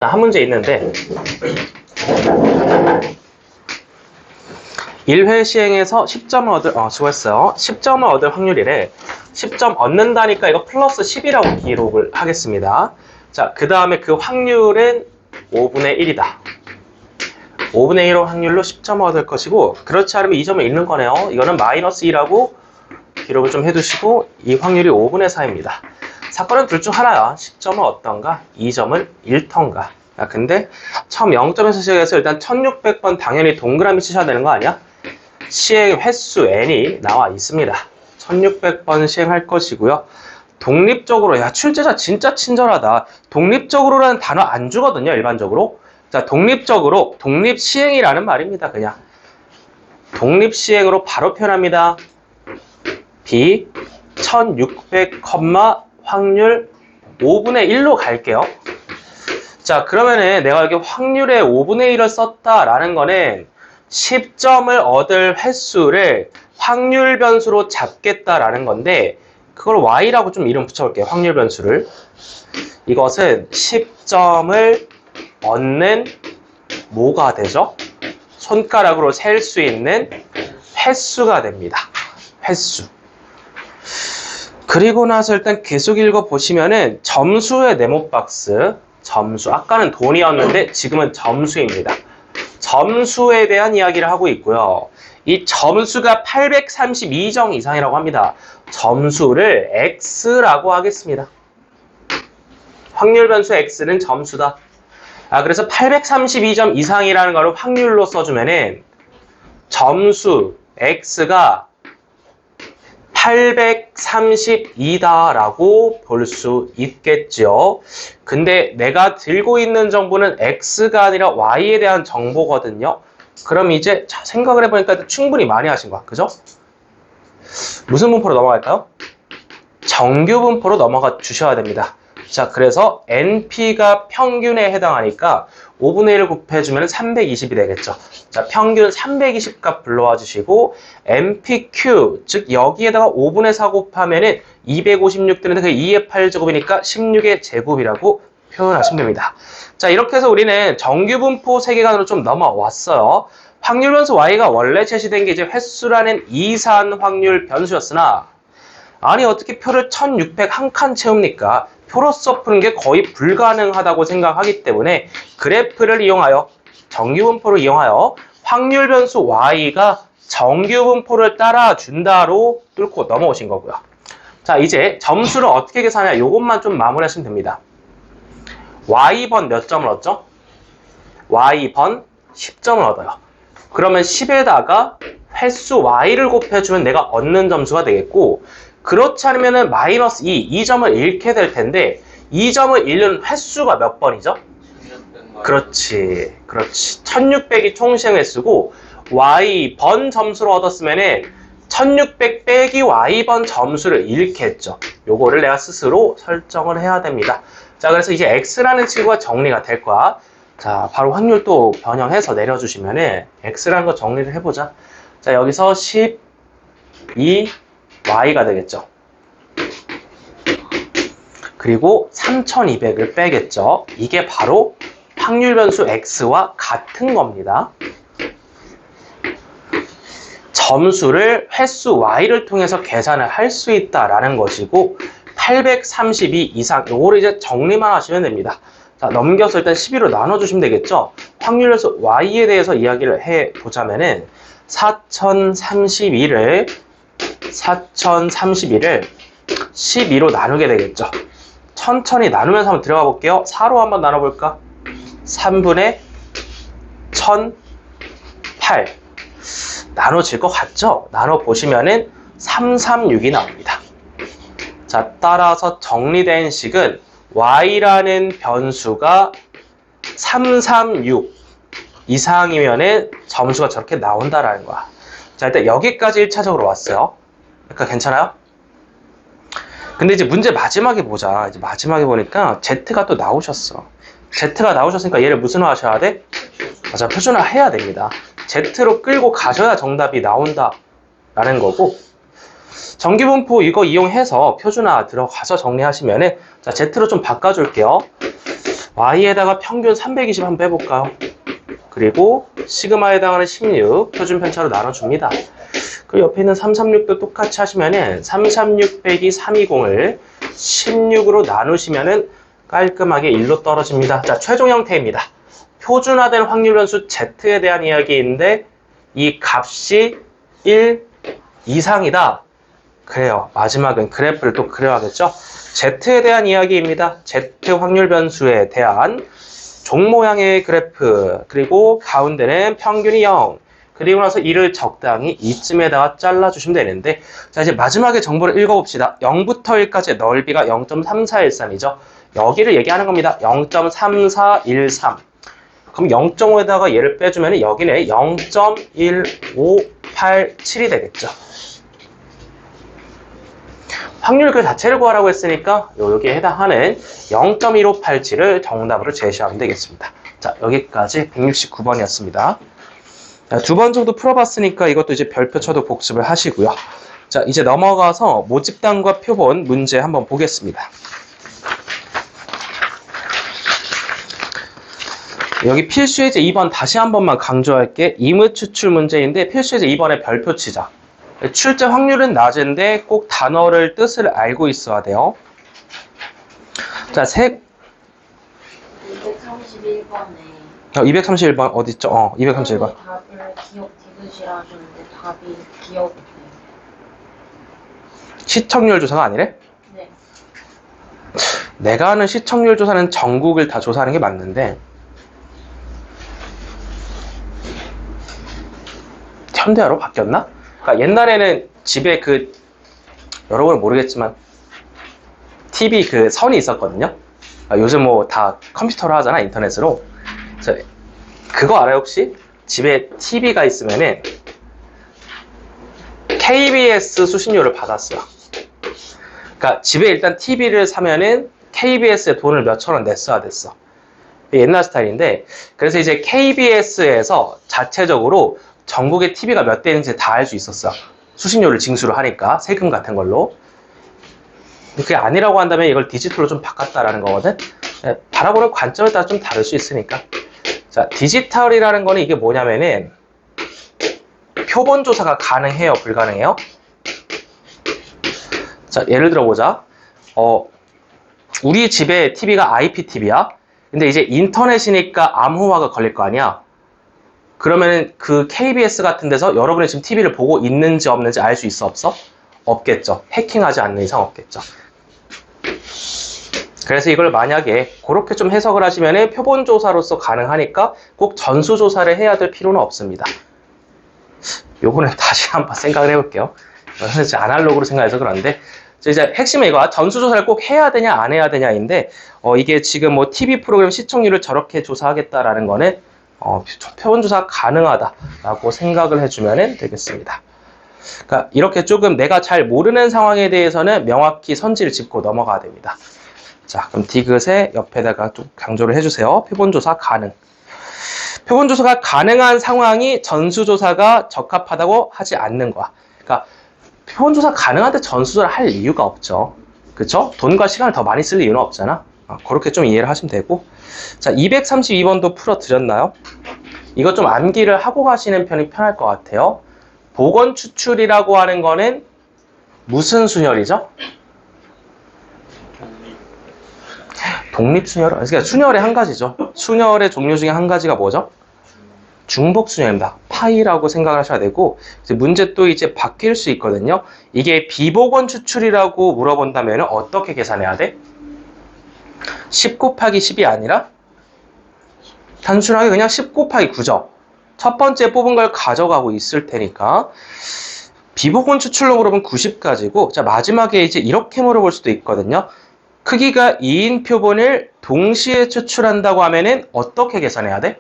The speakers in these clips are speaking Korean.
한 문제 있는데 1회 시행에서 10점을 수고했어요. 10점을 얻을 확률이래. 10점 얻는다니까 이거 플러스 10이라고 기록을 하겠습니다. 자, 그 다음에 그 확률은 5분의 1이다. 5분의 1의 확률로 10점을 얻을 것이고, 그렇지 않으면 이 점을 잃는 거네요. 이거는 마이너스 2라고 기록을 좀 해두시고, 이 확률이 5분의 4입니다. 사건은 둘 중 하나야. 10점을 얻던가 2점을 잃던가. 야, 근데 처음 0점에서 시작해서 일단 1600번 당연히 동그라미 치셔야 되는 거 아니야? 시행 횟수 n이 나와 있습니다. 1600번 시행할 것이고요. 독립적으로, 야, 출제자 진짜 친절하다. 독립적으로라는 단어 안 주거든요, 일반적으로. 자, 독립적으로, 독립시행이라는 말입니다, 그냥. 독립시행으로 바로 표현합니다. B 1600, 확률 5분의 1로 갈게요. 자, 그러면은 내가 여기 확률의 5분의 1을 썼다라는 거는 10점을 얻을 횟수를 확률 변수로 잡겠다라는 건데, 그걸 y라고 좀 이름 붙여볼게요. 확률 변수를. 이것은 10점을 얻는 뭐가 되죠? 손가락으로 셀 수 있는 횟수가 됩니다. 횟수. 그리고 나서 일단 계속 읽어보시면은 점수의 네모 박스, 점수. 아까는 돈이었는데 지금은 점수입니다. 점수에 대한 이야기를 하고 있고요. 이 점수가 832점 이상이라고 합니다. 점수를 x라고 하겠습니다. 확률 변수 x는 점수다. 그래서 832점 이상이라는 걸 확률로 써주면은 점수 x가 832다라고 볼 수 있겠죠. 근데 내가 들고 있는 정보는 x가 아니라 y에 대한 정보거든요. 그럼 이제 생각을 해보니까 충분히 많이 하신 거야. 그죠? 무슨 분포로 넘어갈까요? 정규 분포로 넘어가 주셔야 됩니다. 자, 그래서 NP가 평균에 해당하니까 5분의 1을 곱해주면 320이 되겠죠. 자, 평균 320 값 불러와 주시고, NPQ, 즉 여기에다가 5분의 4 곱하면은 256 되는데 그게 2의 8제곱이니까 16의 제곱이라고 표현하시면 됩니다. 자, 이렇게 해서 우리는 정규분포 세계관으로 좀 넘어왔어요. 확률 변수 y가 원래 제시된 게 이제 횟수라는 이산 확률 변수였으나, 아니 어떻게 표를 1600 한 칸 채웁니까? 표로서 푸는 게 거의 불가능하다고 생각하기 때문에 그래프를 이용하여, 정규분포를 이용하여 확률 변수 y가 정규분포를 따라준다로 뚫고 넘어오신 거고요. 자, 이제 점수를 어떻게 계산하냐, 이것만 좀 마무리하시면 됩니다. y번 몇 점을 얻죠? y번 10점을 얻어요. 그러면 10에다가 횟수 y를 곱해주면 내가 얻는 점수가 되겠고, 그렇지 않으면 마이너스 2점을 잃게 될 텐데, 2점을 잃는 횟수가 몇 번이죠? 그렇지. 1600이 총시행 횟수고, y번 점수를 얻었으면 1600 빼기 y번 점수를 잃겠죠. 요거를 내가 스스로 설정을 해야 됩니다. 자, 그래서 이제 x라는 친구가 정리가 될 거야. 자, 바로 확률 또 변형해서 내려주시면은 x라는 거 정리를 해보자. 자, 여기서 12 y가 되겠죠. 그리고 3200을 빼겠죠. 이게 바로 확률 변수 x와 같은 겁니다. 점수를 횟수 y를 통해서 계산을 할 수 있다라는 것이고, 832 이상, 요거를 이제 정리만 하시면 됩니다. 자, 넘겨서 일단 12로 나눠주시면 되겠죠. 확률 변수 y에 대해서 이야기를 해보자면은 4032를 12로 나누게 되겠죠. 천천히 나누면서 한번 들어가 볼게요. 4로 한번 나눠볼까? 3분의 1008 나눠질 것 같죠? 나눠보시면은 336이 나옵니다. 자, 따라서 정리된 식은 y라는 변수가 336 이상이면은 점수가 저렇게 나온다라는 거야. 자, 일단 여기까지 1차적으로 왔어요. 그러니까 괜찮아요? 근데 이제 문제 마지막에 보자. 이제 마지막에 보니까 Z가 또 나오셨어. Z가 나오셨으니까 얘를 무슨 화 하셔야 돼? 맞아, 표준화 해야 됩니다. Z로 끌고 가셔야 정답이 나온다라는 거고, 정규분포 이거 이용해서 표준화 들어가서 정리하시면은, 자, Z로 좀 바꿔줄게요. y에다가 평균 320 한번 빼볼까요? 그리고 시그마에 해당하는 16 표준 편차로 나눠줍니다. 그 옆에 있는 336도 똑같이 하시면은 336 빼기 320을 16으로 나누시면은 깔끔하게 1로 떨어집니다. 자, 최종 형태입니다. 표준화된 확률 변수 Z에 대한 이야기인데 이 값이 1 이상이다. 그래요. 마지막은 그래프를 또 그려야겠죠? Z에 대한 이야기입니다. Z 확률 변수에 대한 종 모양의 그래프, 그리고 가운데는 평균이 0, 그리고 나서 이를 적당히 이쯤에다가 잘라주시면 되는데, 자, 이제 마지막에 정보를 읽어봅시다. 0부터 1까지의 넓이가 0.3413이죠. 여기를 얘기하는 겁니다. 0.3413. 그럼 0.5에다가 얘를 빼주면 여기는 0.1587이 되겠죠. 확률 그 자체를 구하라고 했으니까 여기에 해당하는 0.1587을 정답으로 제시하면 되겠습니다. 자, 여기까지 169번이었습니다. 두 번 정도 풀어봤으니까 이것도 이제 별표 쳐도 복습을 하시고요. 자, 이제 넘어가서 모집단과 표본 문제 한번 보겠습니다. 여기 필수예제 2번 다시 한 번만 강조할게. 이무 추출 문제인데 필수예제 2번에 별표 치자. 출제 확률은 낮은데 꼭 단어를 뜻을 알고 있어야 돼요. 자, 231번에 231번 어디 있죠? 231번. 답을 기억 디귿이라 하셨는데 답이 기억. 시청률 조사가 아니래? 네. 내가 하는 시청률 조사는 전국을 다 조사하는 게 맞는데 현대화로 바뀌었나? 그러니까 옛날에는 집에 여러분은 모르겠지만 TV 선이 있었거든요. 요즘 뭐 다 컴퓨터로 하잖아, 인터넷으로. 그거 알아요, 혹시? 집에 TV가 있으면은 KBS 수신료를 받았어요. 그러니까 집에 일단 TV를 사면은 KBS에 돈을 몇천 원 냈어야 됐어. 옛날 스타일인데, 그래서 이제 KBS에서 자체적으로 전국에 TV가 몇 대인지 다 알 수 있었어. 수신료를 징수를 하니까, 세금 같은 걸로. 근데 그게 아니라고 한다면 이걸 디지털로 좀 바꿨다라는 거거든. 바라보는 관점에 따라 좀 다를 수 있으니까. 자, 디지털이라는 거는 이게 뭐냐면은 표본 조사가 가능해요, 불가능해요? 자, 예를 들어 보자. 우리 집에 TV가 IPTV야. 근데 이제 인터넷이니까 암호화가 걸릴 거 아니야. 그러면은 그 KBS 같은 데서 여러분이 지금 TV를 보고 있는지 없는지 알 수 있어, 없어? 없겠죠. 해킹하지 않는 이상 없겠죠. 그래서 이걸 만약에 그렇게 좀 해석을 하시면 표본 조사로서 가능하니까 꼭 전수 조사를 해야 될 필요는 없습니다. 요거는 다시 한번 생각을 해볼게요. 저는 이제 아날로그로 생각해서 그런데 이제 핵심은 이거야. 전수 조사를 꼭 해야 되냐 안 해야 되냐인데 이게 지금 뭐 TV 프로그램 시청률을 저렇게 조사하겠다라는 거는 표본 조사가 가능하다라고 생각을 해주면 되겠습니다. 그러니까 이렇게 조금 내가 잘 모르는 상황에 대해서는 명확히 선지를 짚고 넘어가야 됩니다. 자, 그럼 디귿의 옆에다가 좀 강조를 해주세요. 표본조사 가능. 표본조사가 가능한 상황이 전수조사가 적합하다고 하지 않는 거야. 그러니까 표본조사 가능한데 전수조사를 할 이유가 없죠. 그쵸? 돈과 시간을 더 많이 쓸 이유는 없잖아. 그렇게 좀 이해를 하시면 되고. 자, 232번도 풀어드렸나요? 이거 좀 암기를 하고 가시는 편이 편할 것 같아요. 보건 추출이라고 하는 거는 무슨 순열이죠? 독립순열, 그러니까 순열의 한 가지죠. 순열의 종류 중에 한 가지가 뭐죠? 중복순열입니다. 파이라고 생각을 하셔야 되고, 이제 문제 또 이제 바뀔 수 있거든요. 이게 비보건 추출이라고 물어본다면 어떻게 계산해야 돼? 10 곱하기 10이 아니라 단순하게 그냥 10 곱하기 9죠. 첫 번째 뽑은 걸 가져가고 있을 테니까 비보건 추출로 물어보면 90까지고, 자, 마지막에 이제 이렇게 물어볼 수도 있거든요. 크기가 2인 표본을 동시에 추출한다고 하면은 어떻게 계산해야 돼?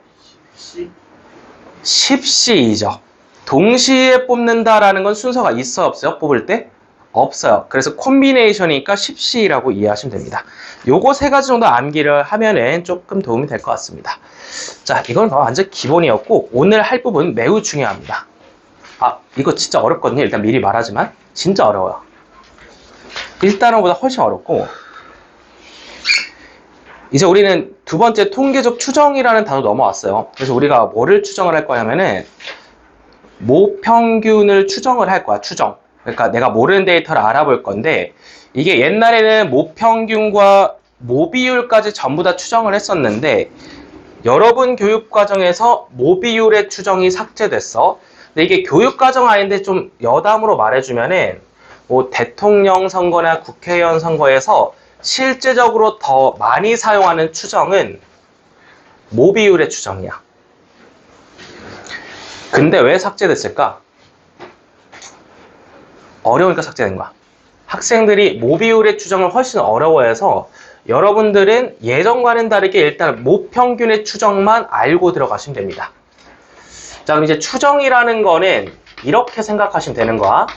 10C이죠. 동시에 뽑는다라는 건 순서가 있어요, 없어요? 뽑을 때? 없어요. 그래서 콤비네이션이니까 10C라고 이해하시면 됩니다. 요거 세 가지 정도 암기를 하면은 조금 도움이 될 것 같습니다. 자, 이건 완전 기본이었고 오늘 할 부분 매우 중요합니다. 이거 진짜 어렵거든요. 일단 미리 말하지만 진짜 어려워요. 1단원보다 훨씬 어렵고 이제 우리는 두 번째 통계적 추정이라는 단어 넘어왔어요. 그래서 우리가 뭐를 추정을 할 거냐면은 모평균을 추정을 할 거야, 추정. 그러니까 내가 모르는 데이터를 알아볼 건데 이게 옛날에는 모평균과 모비율까지 전부 다 추정을 했었는데 여러분 교육과정에서 모비율의 추정이 삭제됐어. 근데 이게 교육과정 아닌데 좀 여담으로 말해주면은 뭐 대통령 선거나 국회의원 선거에서 실제적으로 더 많이 사용하는 추정은 모비율의 추정이야. 근데 왜 삭제됐을까? 어려우니까 삭제된 거야. 학생들이 모비율의 추정을 훨씬 어려워해서 여러분들은 예전과는 다르게 일단 모평균의 추정만 알고 들어가시면 됩니다. 자, 그럼 이제 추정이라는 거는 이렇게 생각하시면 되는 거야.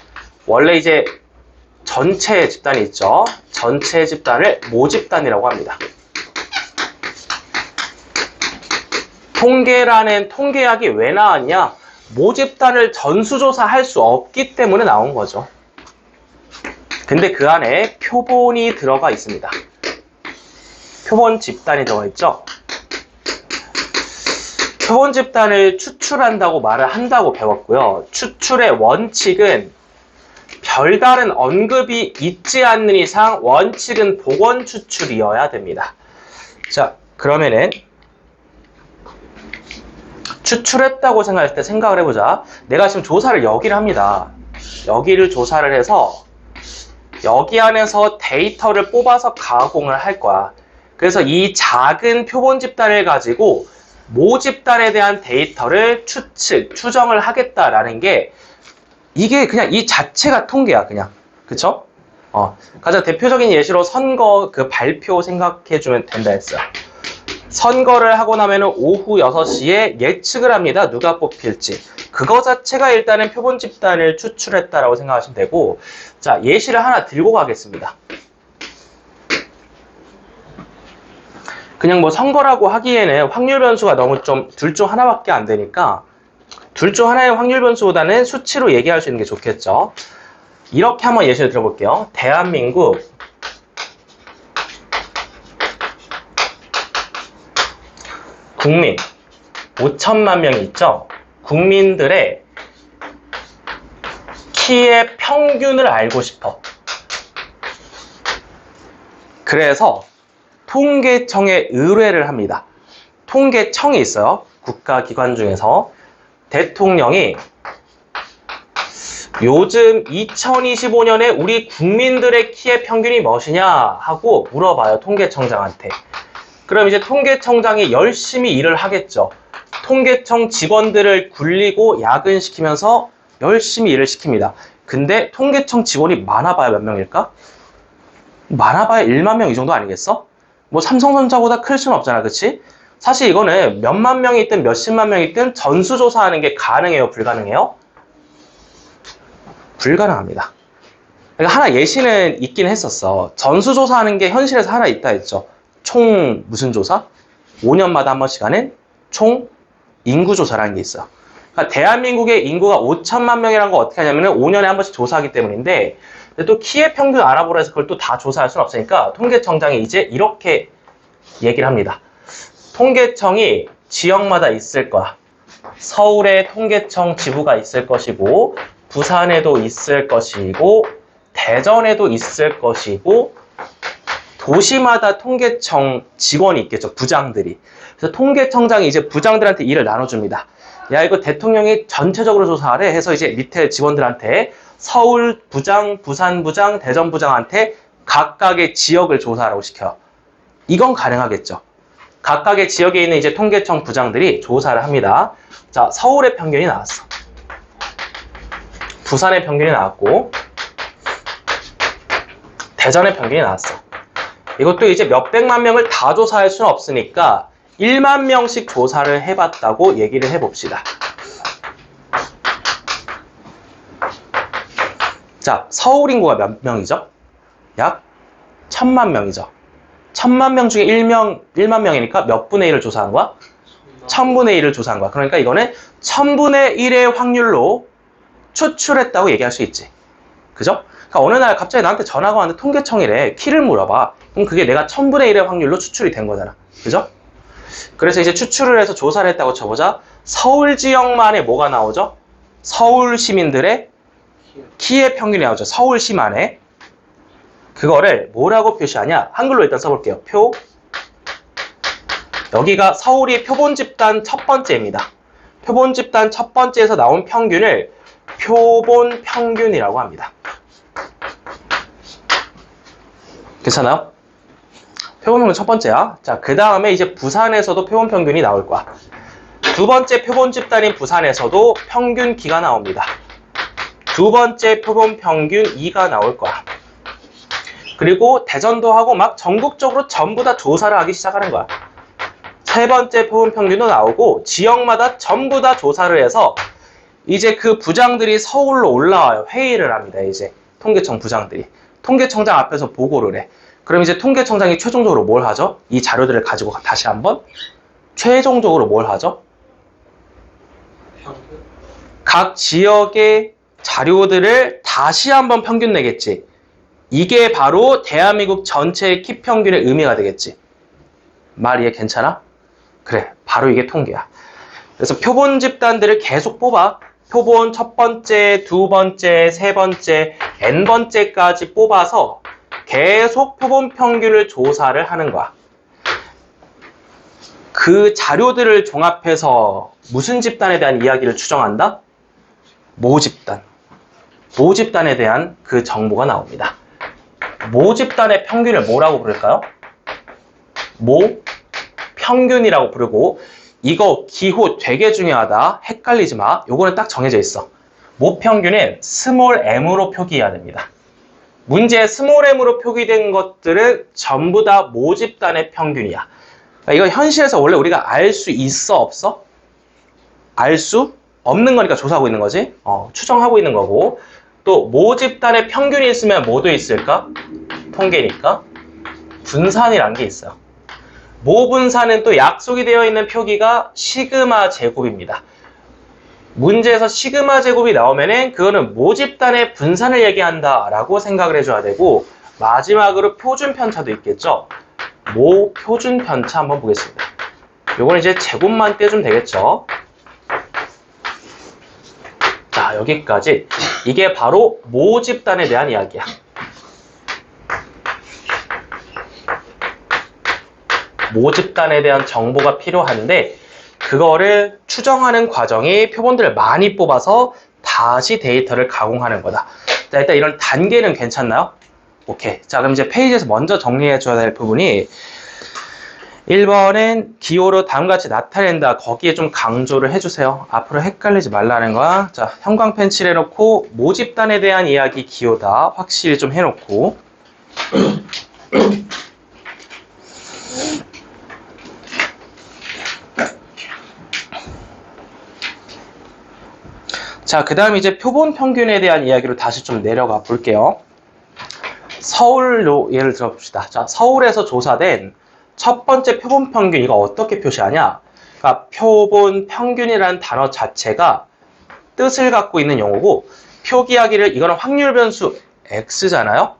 원래 이제 전체 집단이 있죠. 전체 집단을 모집단이라고 합니다. 통계라는 통계학이 왜 나왔냐? 모집단을 전수조사할 수 없기 때문에 나온 거죠. 근데 그 안에 표본이 들어가 있습니다. 표본 집단이 들어가 있죠. 표본 집단을 추출한다고 말을 한다고 배웠고요. 추출의 원칙은 별다른 언급이 있지 않는 이상 원칙은 복원 추출이어야 됩니다. 자, 그러면은 추출했다고 생각할 때 생각을 해보자. 내가 지금 조사를 여기를 합니다. 여기를 조사를 해서 여기 안에서 데이터를 뽑아서 가공을 할 거야. 그래서 이 작은 표본 집단을 가지고 모 집단에 대한 데이터를 추정을 하겠다라는 게 이게 그냥 이 자체가 통계야, 그냥. 그쵸? 가장 대표적인 예시로 선거 그 발표 생각해주면 된다 했어요. 선거를 하고 나면은 오후 6시에 예측을 합니다. 누가 뽑힐지. 그거 자체가 일단은 표본 집단을 추출했다라고 생각하시면 되고, 자, 예시를 하나 들고 가겠습니다. 그냥 뭐 선거라고 하기에는 확률 변수가 너무 좀 둘 중 하나밖에 안 되니까 둘 중 하나의 확률 변수보다는 수치로 얘기할 수 있는 게 좋겠죠. 이렇게 한번 예시를 들어볼게요. 대한민국 국민 5천만 명이 있죠. 국민들의 키의 평균을 알고 싶어. 그래서 통계청에 의뢰를 합니다. 통계청이 있어요. 국가기관 중에서. 대통령이 요즘 2025년에 우리 국민들의 키의 평균이 무엇이냐 하고 물어봐요. 통계청장한테. 그럼 이제 통계청장이 열심히 일을 하겠죠. 통계청 직원들을 굴리고 야근시키면서 열심히 일을 시킵니다. 근데 통계청 직원이 많아봐야 몇 명일까? 많아봐야 1만 명 이 정도 아니겠어? 뭐 삼성전자보다 클 수는 없잖아, 그치? 사실 이거는 몇만 명이 있든 몇십만 명이 있든 전수조사하는 게 가능해요, 불가능해요? 불가능합니다. 그러니까 하나 예시는 있긴 했었어. 전수조사하는 게 현실에서 하나 있다 했죠. 총 무슨 조사? 5년마다 한 번씩 하는 총 인구조사라는 게 있어요. 그러니까 대한민국의 인구가 5천만 명이라는 거 어떻게 하냐면 5년에 한 번씩 조사하기 때문인데 근데 또 키의 평균 알아보라 해서 그걸 또 다 조사할 수는 없으니까 통계청장이 이제 이렇게 얘기를 합니다. 통계청이 지역마다 있을 거야. 서울에 통계청 지부가 있을 것이고 부산에도 있을 것이고 대전에도 있을 것이고 도시마다 통계청 직원이 있겠죠. 부장들이. 그래서 통계청장이 이제 부장들한테 일을 나눠줍니다. 야, 이거 대통령이 전체적으로 조사하래 해서 이제 밑에 직원들한테 서울 부장, 부산 부장, 대전 부장한테 각각의 지역을 조사하라고 시켜요. 이건 가능하겠죠. 각각의 지역에 있는 이제 통계청 부장들이 조사를 합니다. 자, 서울의 평균이 나왔어. 부산의 평균이 나왔고, 대전의 평균이 나왔어. 이것도 이제 몇백만 명을 다 조사할 수는 없으니까 1만 명씩 조사를 해봤다고 얘기를 해봅시다. 자, 서울 인구가 몇 명이죠? 약 1000만 명이죠. 1000만 명 중에 1만 명이니까 몇 분의 1을 조사한 거야? 1000분의 1을 조사한 거야. 그러니까 이거는 1000분의 1의 확률로 추출했다고 얘기할 수 있지. 그죠? 그러니까 어느 날 갑자기 나한테 전화가 왔는데 통계청이래. 키를 물어봐. 그럼 그게 내가 1000분의 1의 확률로 추출이 된 거잖아. 그죠? 그래서 이제 추출을 해서 조사를 했다고 쳐보자. 서울 지역만에 뭐가 나오죠? 서울 시민들의 키의 평균이 나오죠. 서울시만에. 그거를 뭐라고 표시하냐? 한글로 일단 써볼게요. 표. 여기가 서울이 표본 집단 첫 번째입니다. 표본 집단 첫 번째에서 나온 평균을 표본 평균이라고 합니다. 괜찮아요? 표본 평균 첫 번째야. 자, 그 다음에 이제 부산에서도 표본 평균이 나올 거야. 두 번째 표본 집단인 부산에서도 평균 기가 나옵니다. 두 번째 표본 평균 2가 나올 거야. 그리고 대전도 하고 막 전국적으로 전부 다 조사를 하기 시작하는 거야. 세 번째 표본 평균도 나오고 지역마다 전부 다 조사를 해서 이제 그 부장들이 서울로 올라와요. 회의를 합니다. 이제 통계청 부장들이. 통계청장 앞에서 보고를 해. 그럼 이제 통계청장이 최종적으로 뭘 하죠? 이 자료들을 가지고 다시 한번 최종적으로 뭘 하죠? 각 지역의 자료들을 다시 한번 평균 내겠지. 이게 바로 대한민국 전체의 키 평균의 의미가 되겠지. 말 이해 괜찮아? 그래, 바로 이게 통계야. 그래서 표본 집단들을 계속 뽑아. 표본 첫 번째, 두 번째, 세 번째, n번째까지 뽑아서 계속 표본 평균을 조사를 하는 거야. 그 자료들을 종합해서 무슨 집단에 대한 이야기를 추정한다? 모집단. 모집단에 대한 그 정보가 나옵니다. 모집단의 평균을 뭐라고 부를까요? 모평균이라고 부르고, 이거 기호 되게 중요하다. 헷갈리지 마. 요거는 딱 정해져 있어. 모평균은 스몰 m으로 표기해야 됩니다. 문제에 스몰 m으로 표기된 것들은 전부 다 모집단의 평균이야. 그러니까 이거 현실에서 원래 우리가 알 수 있어, 없어? 알 수 없는 거니까 조사하고 있는 거지. 추정하고 있는 거고. 또 모집단의 평균이 있으면 뭐도 있을까? 통계니까 분산이란 게 있어요. 모분산은 또 약속이 되어 있는 표기가 시그마 제곱입니다. 문제에서 시그마 제곱이 나오면은 그거는 모집단의 분산을 얘기한다 라고 생각을 해줘야 되고, 마지막으로 표준 편차도 있겠죠. 모 표준 편차 한번 보겠습니다. 요건 이제 제곱만 떼주면 되겠죠. 자, 여기까지. 이게 바로 모집단에 대한 이야기야. 모집단에 대한 정보가 필요한데, 그거를 추정하는 과정이 표본들을 많이 뽑아서 다시 데이터를 가공하는 거다. 자, 일단 이런 단계는 괜찮나요? 오케이. 자, 그럼 이제 페이지에서 먼저 정리해 줘야 될 부분이 1번은 기호로 다음과 같이 나타낸다. 거기에 좀 강조를 해주세요. 앞으로 헷갈리지 말라는 거야. 자, 형광펜 칠해놓고 모집단에 대한 이야기 기호다. 확실히 좀 해놓고. 자, 그 다음 이제 표본 평균에 대한 이야기로 다시 좀 내려가 볼게요. 서울로 예를 들어 봅시다. 자, 서울에서 조사된 첫 번째 표본 평균, 이거 어떻게 표시하냐? 그러니까 표본 평균이라는 단어 자체가 뜻을 갖고 있는 용어고, 표기하기를, 이거는 확률 변수 x잖아요?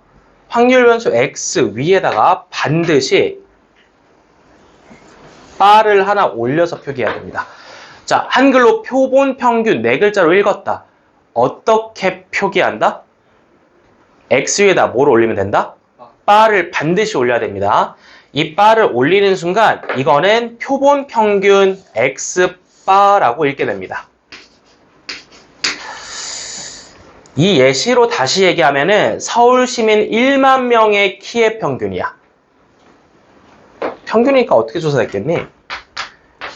확률 변수 x 위에다가 반드시 바를 하나 올려서 표기해야 됩니다. 자, 한글로 표본 평균 네 글자로 읽었다. 어떻게 표기한다? x 위에다 뭘 올리면 된다? 바를 반드시 올려야 됩니다. 이 바를 올리는 순간 이거는 표본 평균 x 바라고 읽게 됩니다. 이 예시로 다시 얘기하면은 서울 시민 1만 명의 키의 평균이야. 평균이니까 어떻게 조사했겠니?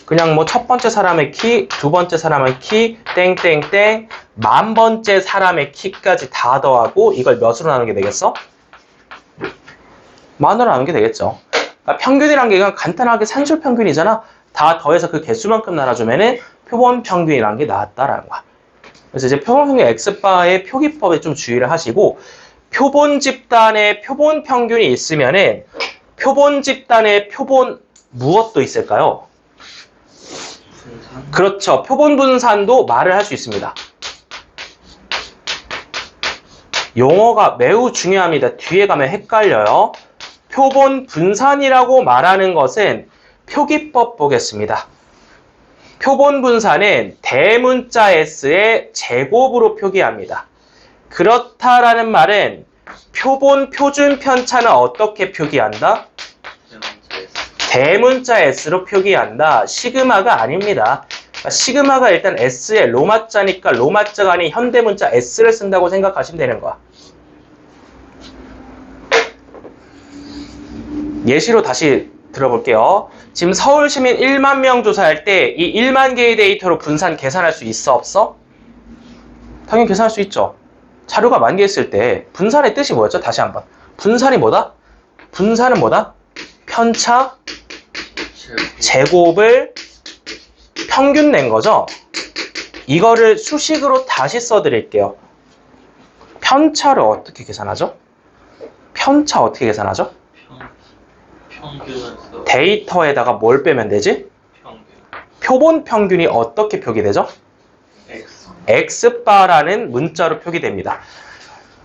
그냥 뭐 첫 번째 사람의 키, 두 번째 사람의 키, 땡땡땡, 만 번째 사람의 키까지 다 더하고 이걸 몇으로 나누게 되겠어? 만으로 나누게 되겠죠. 그러니까 평균이란 게 그냥 간단하게 산술 평균이잖아. 다 더해서 그 개수만큼 나눠주면은 표본 평균이란 게 나왔다라는 거야. 그래서 이제 표본 평균 x바의 표기법에 좀 주의를 하시고, 표본 집단에 표본 평균이 있으면은 표본 집단에 표본 무엇도 있을까요? 그렇죠. 표본 분산도 말을 할 수 있습니다. 용어가 매우 중요합니다. 뒤에 가면 헷갈려요. 표본 분산이라고 말하는 것은 표기법 보겠습니다. 표본 분산은 대문자 S의 제곱으로 표기합니다. 그렇다라는 말은 표본 표준 편차는 어떻게 표기한다? 대문자 S로 표기한다. 시그마가 아닙니다. 그러니까 시그마가 일단 S의 로마자니까 로마자가 아닌 현대문자 S를 쓴다고 생각하시면 되는 거야. 예시로 다시 들어볼게요. 지금 서울 시민 1만 명 조사할 때 이 1만 개의 데이터로 분산 계산할 수 있어 없어? 당연히 계산할 수 있죠. 자료가 10,000개 있을 때 분산의 뜻이 뭐였죠? 다시 한번. 분산이 뭐다? 분산은 뭐다? 편차 제곱을 평균 낸 거죠. 이거를 수식으로 다시 써드릴게요. 편차를 어떻게 계산하죠? 편차 어떻게 계산하죠? 평균은 데이터에다가 뭘 빼면 되지? 평균 표본 평균이 어떻게 표기되죠? X X바라는 문자로 표기됩니다.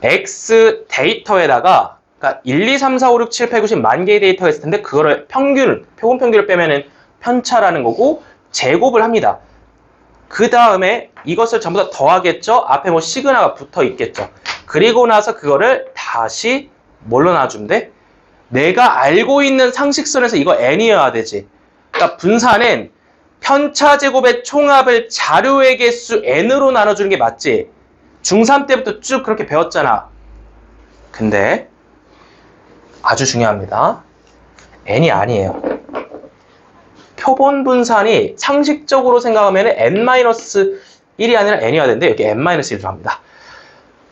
X 데이터에다가 그러니까 1, 2, 3, 4, 5, 6, 7, 8, 9, 10 만 개의 데이터가 있을 텐데 그거를 평균, 표본 평균을 빼면은 편차라는 거고 제곱을 합니다. 그 다음에 이것을 전부 다 더하겠죠? 앞에 뭐 시그나가 붙어 있겠죠? 그리고 나서 그거를 다시 뭘로 나눠주면 돼? 내가 알고 있는 상식선에서 이거 n이어야 되지. 그러니까 분산은 편차 제곱의 총합을 자료의 개수 n으로 나눠주는 게 맞지. 중3 때부터 쭉 그렇게 배웠잖아. 근데 아주 중요합니다. n이 아니에요. 표본 분산이 상식적으로 생각하면 n-1이 아니라 n이어야 되는데 여기 n-1로 합니다.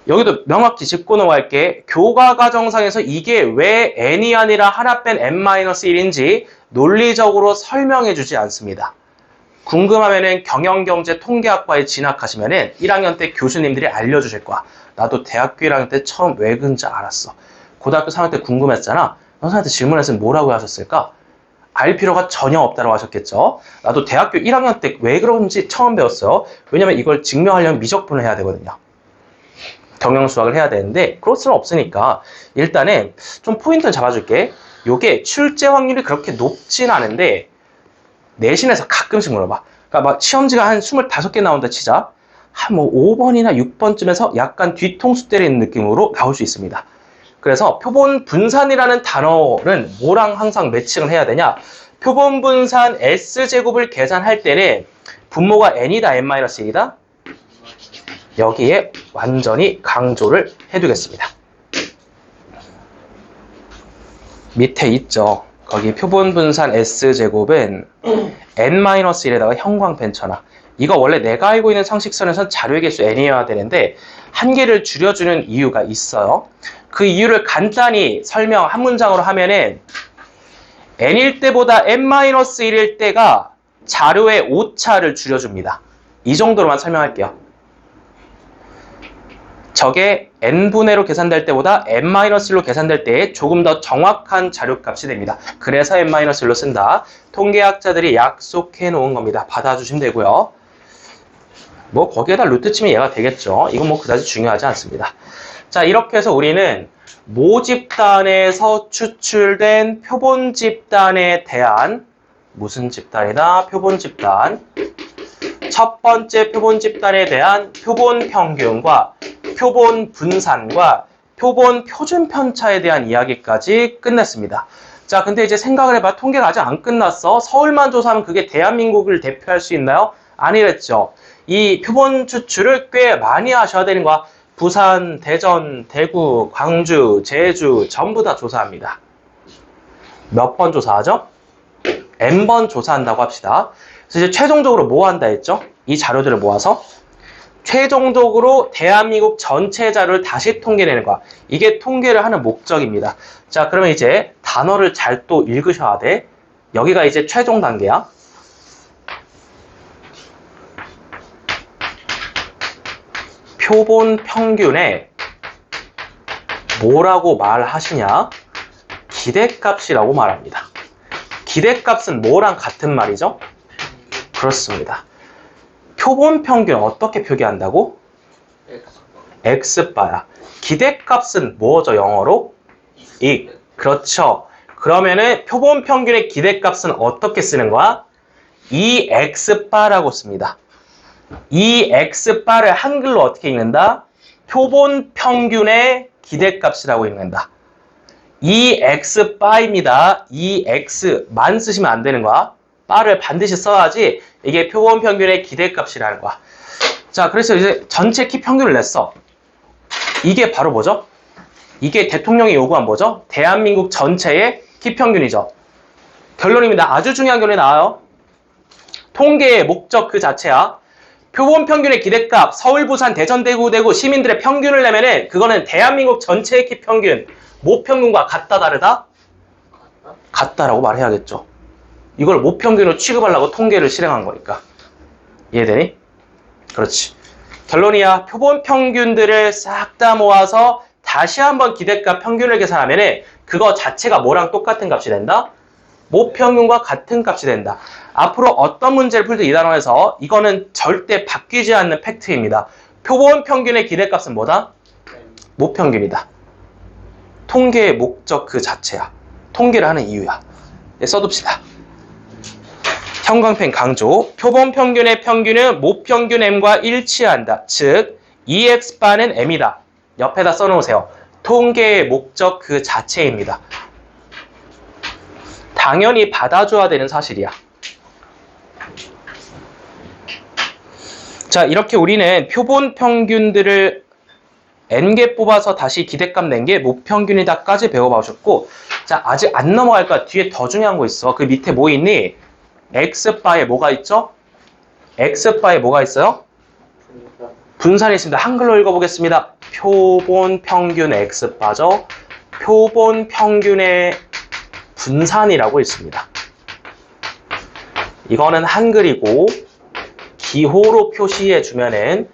여기도 명확히 짚고 넘어갈게. 교과과정상에서 이게 왜 n이 아니라 하나 뺀 n-1인지 논리적으로 설명해 주지 않습니다. 궁금하면은 경영경제 통계학과에 진학하시면은 1학년 때 교수님들이 알려주실 거야. 나도 대학교 1학년 때 처음 왜 그런지 알았어. 고등학교 3학년 때 궁금했잖아. 선생님한테 질문했으면 뭐라고 하셨을까? 알 필요가 전혀 없다고 하셨겠죠. 나도 대학교 1학년 때 왜 그런지 처음 배웠어요. 왜냐면 이걸 증명하려면 미적분을 해야 되거든요. 경영수학을 해야 되는데 그럴 수는 없으니까 일단은 좀 포인트를 잡아줄게. 요게 출제 확률이 그렇게 높진 않은데 내신에서 가끔씩 물어봐. 그러니까 막 시험지가 한 25개 나온다 치자. 한 뭐 5번이나 6번쯤에서 약간 뒤통수 때리는 느낌으로 나올 수 있습니다. 그래서 표본 분산이라는 단어는 뭐랑 항상 매칭을 해야 되냐? 표본 분산 S제곱을 계산할 때는 분모가 n이다, n-1이다? 여기에 완전히 강조를 해두겠습니다. 밑에 있죠. 거기 표본 분산 S제곱은 n-1에다가 형광 펜쳐놔. 이거 원래 내가 알고 있는 상식선에선 자료의 개수 n이어야 되는데 한 개를 줄여주는 이유가 있어요. 그 이유를 간단히 설명 한 문장으로 하면은 n일 때보다 n-1일 때가 자료의 오차를 줄여줍니다. 이 정도로만 설명할게요. 저게 n분의 1로 계산될 때보다 n-1로 계산될 때에 조금 더 정확한 자료값이 됩니다. 그래서 n-1로 쓴다. 통계학자들이 약속해 놓은 겁니다. 받아주시면 되고요. 뭐 거기에다 루트 치면 얘가 되겠죠. 이건 뭐 그다지 중요하지 않습니다. 자, 이렇게 해서 우리는 모집단에서 추출된 표본 집단에 대한 무슨 집단이다? 표본 집단. 첫 번째 표본 집단에 대한 표본 평균과 표본 분산과 표본 표준 편차에 대한 이야기까지 끝냈습니다. 자, 근데 이제 생각을 해봐. 통계가 아직 안 끝났어. 서울만 조사하면 그게 대한민국을 대표할 수 있나요? 아니랬죠. 이 표본 추출을 꽤 많이 하셔야 되는 거야. 부산, 대전, 대구, 광주, 제주 전부 다 조사합니다. 몇 번 조사하죠? n번 조사한다고 합시다. 그래서 이제 최종적으로 뭐 한다 했죠? 이 자료들을 모아서 최종적으로 대한민국 전체 자료를 다시 통계내는 거야. 이게 통계를 하는 목적입니다. 자, 그러면 이제 단어를 잘 또 읽으셔야 돼. 여기가 이제 최종 단계야. 표본 평균에 뭐라고 말하시냐? 기대값이라고 말합니다. 기대값은 뭐랑 같은 말이죠? 그렇습니다. 표본 평균 어떻게 표기한다고? X바야. 기대값은 뭐죠, 영어로? 이. 그렇죠. 그러면은 표본 평균의 기대값은 어떻게 쓰는 거야? 이 X바라고 씁니다. 이 X바를 한글로 어떻게 읽는다? 표본 평균의 기대값이라고 읽는다. 이 X바입니다. 이 X만 쓰시면 안 되는 거야. 바를 반드시 써야지 이게 표본 평균의 기대값이라는 거야. 자, 그래서 이제 전체 키 평균을 냈어. 이게 바로 뭐죠? 이게 대통령이 요구한 뭐죠? 대한민국 전체의 키 평균이죠. 결론입니다. 아주 중요한 결론이 나와요. 통계의 목적 그 자체야. 표본 평균의 기대값, 서울, 부산, 대전, 대구 시민들의 평균을 내면은 그거는 대한민국 전체의 키 평균, 모평균과 같다 다르다? 같다라고 말해야겠죠. 이걸 모평균으로 취급하려고 통계를 실행한 거니까. 이해되니? 그렇지. 결론이야. 표본 평균들을 싹 다 모아서 다시 한번 기대값 평균을 계산하면은 그거 자체가 뭐랑 똑같은 값이 된다? 모평균과 같은 값이 된다. 앞으로 어떤 문제를 풀든 이 단원에서 이거는 절대 바뀌지 않는 팩트입니다. 표본 평균의 기대값은 뭐다? 모평균이다. 통계의 목적 그 자체야. 통계를 하는 이유야. 네, 써둡시다. 형광펜 강조. 표본 평균의 평균은 모평균 m과 일치한다. 즉, EX바는 m이다. 옆에다 써놓으세요. 통계의 목적 그 자체입니다. 당연히 받아줘야 되는 사실이야. 자, 이렇게 우리는 표본 평균들을 n개 뽑아서 다시 기대값 낸 게 모평균이다까지 배워봐주셨고, 자, 아직 안 넘어갈 거야. 뒤에 더 중요한 거 있어. 그 밑에 뭐 있니? X바에 뭐가 있죠? X바에 뭐가 있어요? 분산이 있습니다. 한글로 읽어보겠습니다. 표본 평균 X바죠. 표본 평균의 분산이라고 있습니다. 이거는 한글이고 기호로 표시해주면은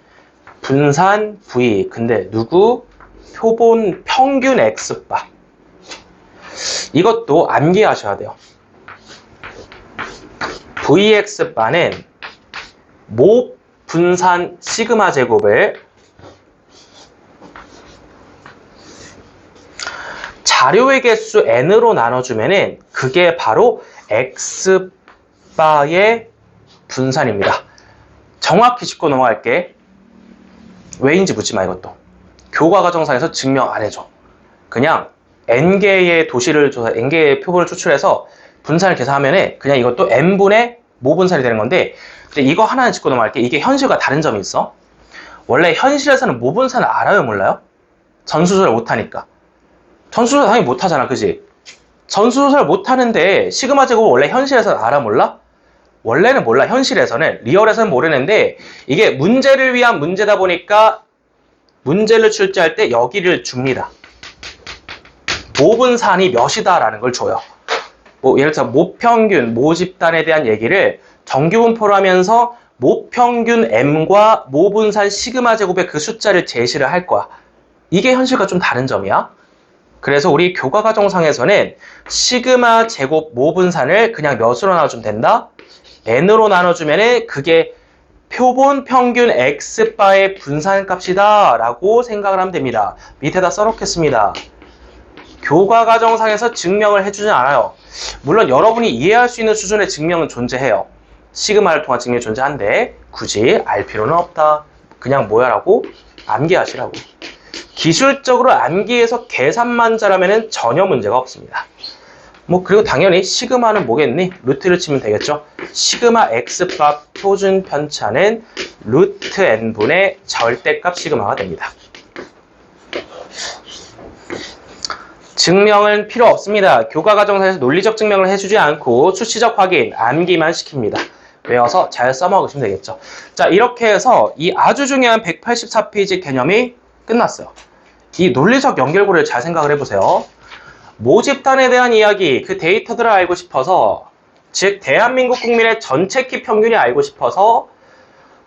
분산 V. 근데 누구? 표본 평균 X바. 이것도 암기하셔야 돼요. VX바는 모 분산 시그마 제곱을 자료의 개수 n으로 나눠주면은 그게 바로 X바의 분산입니다. 정확히 짚고 넘어갈게. 왜인지 묻지 마, 이것도. 교과과정상에서 증명 안 해줘. 그냥 n개의 도시를 조사, n개의 표본을 추출해서 분산을 계산하면은 그냥 이것도 n분의 모분산이 되는 건데, 근데 이거 하나는 짚고 넘어갈게. 이게 현실과 다른 점이 있어. 원래 현실에서는 모분산을 알아요, 몰라요? 전수조사를 못하니까. 전수조사 당연히 못하잖아, 그지? 전수조사를 못하는데 시그마 제곱을 원래 현실에서는 알아, 몰라? 원래는 몰라. 현실에서는, 리얼에서는 모르는데 이게 문제를 위한 문제다 보니까 문제를 출제할 때 여기를 줍니다. 모분산이 몇이다 라는 걸 줘요. 뭐 예를 들어서 모평균, 모집단에 대한 얘기를 정규분포로 하면서 모평균 m과 모분산 시그마 제곱의 그 숫자를 제시를 할 거야. 이게 현실과 좀 다른 점이야. 그래서 우리 교과과정상에서는 시그마 제곱 모분산을 그냥 몇으로 나눠주면 된다? n으로 나눠주면 그게 표본 평균 x바의 분산값이다 라고 생각을 하면 됩니다. 밑에다 써놓겠습니다. 교과과정상에서 증명을 해주진 않아요. 물론 여러분이 이해할 수 있는 수준의 증명은 존재해요. 시그마를 통한 증명이 존재한데 굳이 알 필요는 없다. 그냥 뭐야라고? 암기하시라고. 기술적으로 암기해서 계산만 잘하면 전혀 문제가 없습니다. 뭐 그리고 당연히 시그마는 뭐겠니? 루트를 치면 되겠죠. 시그마 x바 표준 편차는 루트 n분의 절대값 시그마가 됩니다. 증명은 필요 없습니다. 교과과정상에서 논리적 증명을 해주지 않고 수치적 확인, 암기만 시킵니다. 외워서 잘 써먹으시면 되겠죠. 자, 이렇게 해서 이 아주 중요한 184페이지 개념이 끝났어요. 이 논리적 연결고리를 잘 생각을 해보세요. 모집단에 대한 이야기, 그 데이터들을 알고 싶어서, 즉 대한민국 국민의 전체 키 평균이 알고 싶어서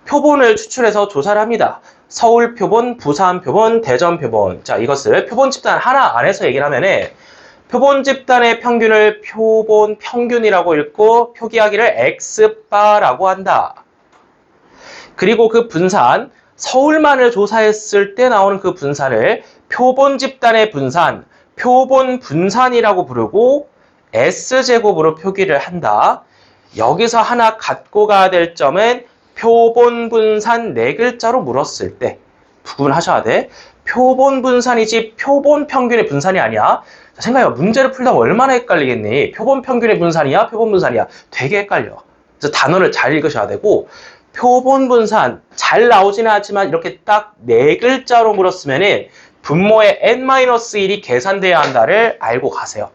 표본을 추출해서 조사를 합니다. 서울 표본, 부산 표본, 대전 표본. 자, 이것을 표본 집단 하나 안에서 얘기를 하면은 표본 집단의 평균을 표본 평균이라고 읽고 표기하기를 X바라고 한다. 그리고 그 분산, 서울만을 조사했을 때 나오는 그 분산을 표본 집단의 분산, 표본 분산이라고 부르고 S제곱으로 표기를 한다. 여기서 하나 갖고 가야 될 점은 표본 분산 4글자로 물었을 때 구분하셔야 돼. 표본 분산이지 표본 평균의 분산이 아니야. 자, 생각해봐. 문제를 풀다 보면 얼마나 헷갈리겠니? 표본 평균의 분산이야? 표본 분산이야? 되게 헷갈려. 그래서 단어를 잘 읽으셔야 되고 표본 분산 잘 나오지는 않지만 이렇게 딱 4글자로 물었으면은 분모의 n-1이 계산돼야 한다를 알고 가세요.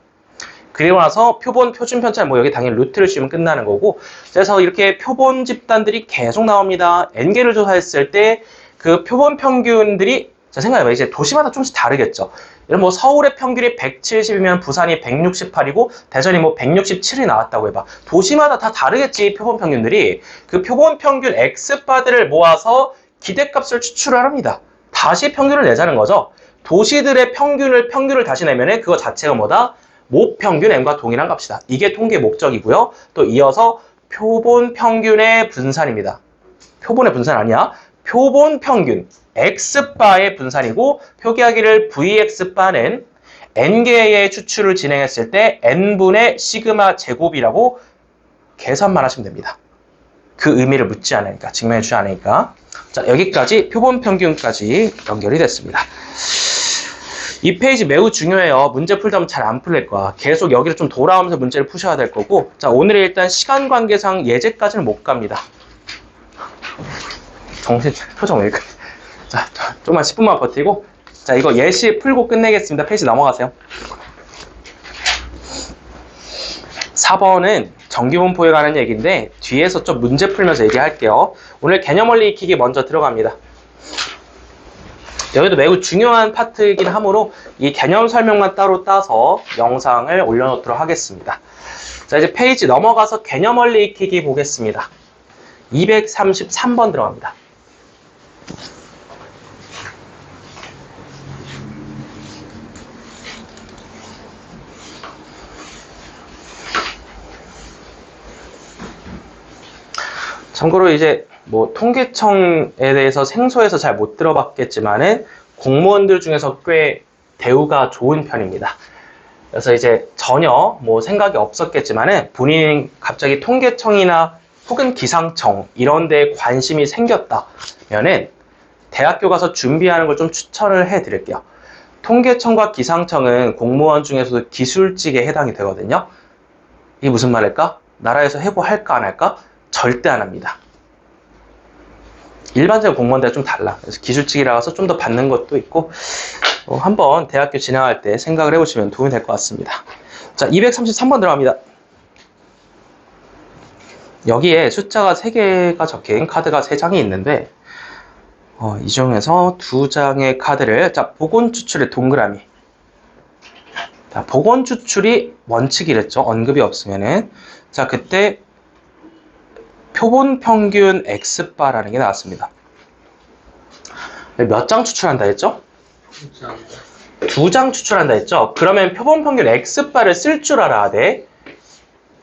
그리고 나서 표본, 표준, 편차는 뭐 여기 당연히 루트를 씌우면 끝나는 거고 그래서 이렇게 표본 집단들이 계속 나옵니다. n개를 조사했을 때 그 표본 평균들이 자 생각해봐. 이제 도시마다 조금씩 다르겠죠. 예를 뭐 서울의 평균이 170이면 부산이 168이고 대전이 뭐 167이 나왔다고 해봐. 도시마다 다 다르겠지 표본 평균들이. 그 표본 평균 X바들을 모아서 기대값을 추출합니다. 다시 평균을 내자는 거죠. 도시들의 평균을 다시 내면은 그거 자체가 뭐다? 모평균 M과 동일한 값이다. 이게 통계 목적이고요. 또 이어서 표본 평균의 분산입니다. 표본의 분산 아니야. 표본 평균 X바의 분산이고 표기하기를 VX바는 N개의 추출을 진행했을 때 N분의 시그마 제곱이라고 계산만 하시면 됩니다. 그 의미를 묻지 않으니까, 증명해 주지 않으니까. 자, 여기까지 표본 평균까지 연결이 됐습니다. 이 페이지 매우 중요해요. 문제 풀다 보면 잘 안 풀릴 거야. 계속 여기를 좀 돌아오면서 문제를 푸셔야 될 거고. 자, 오늘은 일단 시간 관계상 예제까지는 못 갑니다. 정신, 표정 왜 그래. 자, 좀만 10분만 버티고. 자, 이거 예시 풀고 끝내겠습니다. 페이지 넘어가세요. 4번은 정기분포에 관한 얘기인데 뒤에서 좀 문제 풀면서 얘기할게요. 오늘 개념 원리 익히기 먼저 들어갑니다. 여기도 매우 중요한 파트이긴 하므로 이 개념 설명만 따로 따서 영상을 올려놓도록 하겠습니다. 자, 이제 페이지 넘어가서 개념 원리 익히기 보겠습니다. 233번 들어갑니다. 참고로 이제 뭐 통계청에 대해서 생소해서 잘 못 들어봤겠지만은 공무원들 중에서 꽤 대우가 좋은 편입니다. 그래서 이제 전혀 뭐 생각이 없었겠지만은 본인이 갑자기 통계청이나 혹은 기상청 이런 데에 관심이 생겼다면은 대학교 가서 준비하는 걸 좀 추천을 해 드릴게요. 통계청과 기상청은 공무원 중에서도 기술직에 해당이 되거든요. 이게 무슨 말일까? 나라에서 해고할까 안 할까? 절대 안 합니다. 일반적인 공무원들과 좀 달라. 그래서 기술직이라서 좀 더 받는 것도 있고 한번 대학교 진학할 때 생각을 해보시면 도움이 될 것 같습니다. 자, 233번 들어갑니다. 여기에 숫자가 3개가 적힌 카드가 3장이 있는데 이 중에서 2장의 카드를 자 복원 추출의 동그라미. 자, 복원 추출이 원칙이랬죠. 언급이 없으면은 자 그때 표본 평균 X바라는 게 나왔습니다. 몇 장 추출한다 했죠? 2장 추출한다 했죠? 그러면 표본 평균 X바를 쓸 줄 알아야 돼.